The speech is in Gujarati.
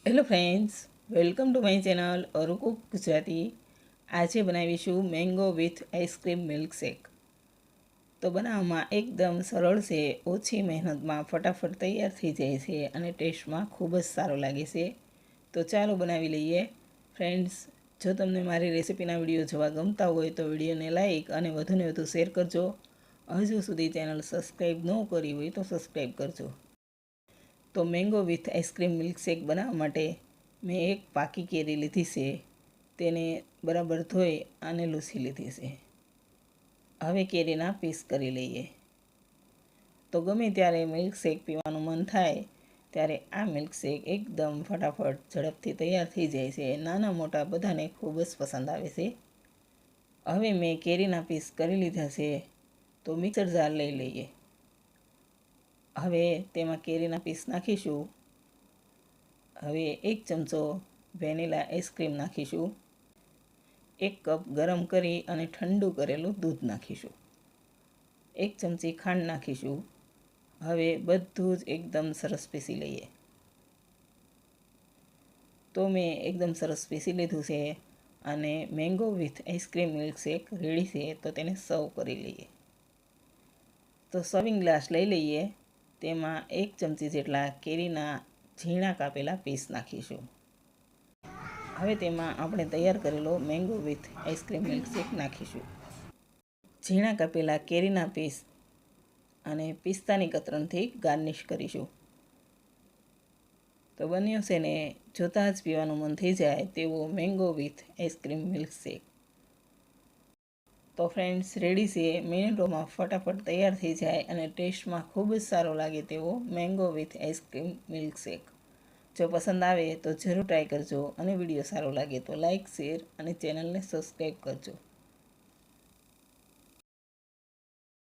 Hello friends, welcome to my channel અરુકુક ગુજરાતી. આજે બનાવીશું મેંગો વિથ આઈસ્ક્રીમ મિલ્કશેક. તો બનાવવામાં એકદમ સરળ છે, ઓછી મહેનતમાં ફટાફટ તૈયાર થઈ જાય છે અને ટેસ્ટમાં ખૂબ જ સારો લાગે છે. તો ચાલો બનાવી લઈએ. ફ્રેન્ડ્સ, જો તમને મારી રેસિપીના વિડીયો જોવા ગમતા હોય તો વિડીયોને લાઇક અને વધુને વધુ શેર કરજો. હજુ સુધી ચેનલ સબસ્ક્રાઈબ ન કરી હોય તો સબસ્ક્રાઈબ કરજો. તો મેંગો વિથ આઈસ્ક્રીમ મિલ્કશેક બનાવવા માટે મેં એક પાકી કેરી લીધી છે. તેને બરાબર ધોઈ અને લૂછી લીધી છે. હવે કેરીના પીસ કરી લઈએ. તો ગમે ત્યારે મિલ્કશેક પીવાનું મન થાય ત્યારે આ મિલ્કશેક એકદમ ફટાફટ ઝડપથી તૈયાર થઈ જાય છે. નાના મોટા બધાને ખૂબ જ પસંદ આવે છે. હવે મેં કેરીના પીસ કરી લીધા છે, તો મિક્સર જાર લઈ લઈએ. હવે તેમાં કેરીના પીસ નાખીશું. હવે 1 ચમચો વેનીલા આઈસ્ક્રીમ નાખીશું. 1 કપ ગરમ કરી અને ઠંડુ કરેલું દૂધ નાખીશું. 1 ચમચી ખાંડ નાખીશું. હવે બધું જ એકદમ સરસ પીસી લઈએ. તો મેં એકદમ સરસ પીસી લીધું છે અને mango with ice cream milkshake ready છે. તો તેને સર્વ કરી લઈએ. તો સર્વિંગ ગ્લાસ લઈ લઈએ. તેમાં 1 ચમચી જેટલા કેરીના ઝીણા કાપેલા પીસ નાખીશું. હવે તેમાં આપણે તૈયાર કરેલો મેંગો વિથ આઈસ્ક્રીમ મિલ્કશેક નાખીશું. ઝીણા કાપેલા કેરીના પીસ અને પિસ્તાની કતરણથી ગાર્નિશ કરીશું. તો બન્યો છે ને જોતાં જ પીવાનું મન થઈ જાય તેવો મેંગો વિથ આઈસ્ક્રીમ મિલ્કશેક. તો ફ્રેન્ડ્સ, રેડી છે. મિનિટોમાં ફટાફટ તૈયાર થઈ જાય અને ટેસ્ટમાં ખૂબ જ સારો લાગે તેવો મેંગો વિથ આઈસ્ક્રીમ મિલ્કશેક. જો પસંદ આવે તો જરૂર ટ્રાય કરજો અને વિડીયો સારો લાગે તો લાઇક, શેર અને ચેનલને સબસ્ક્રાઈબ કરજો.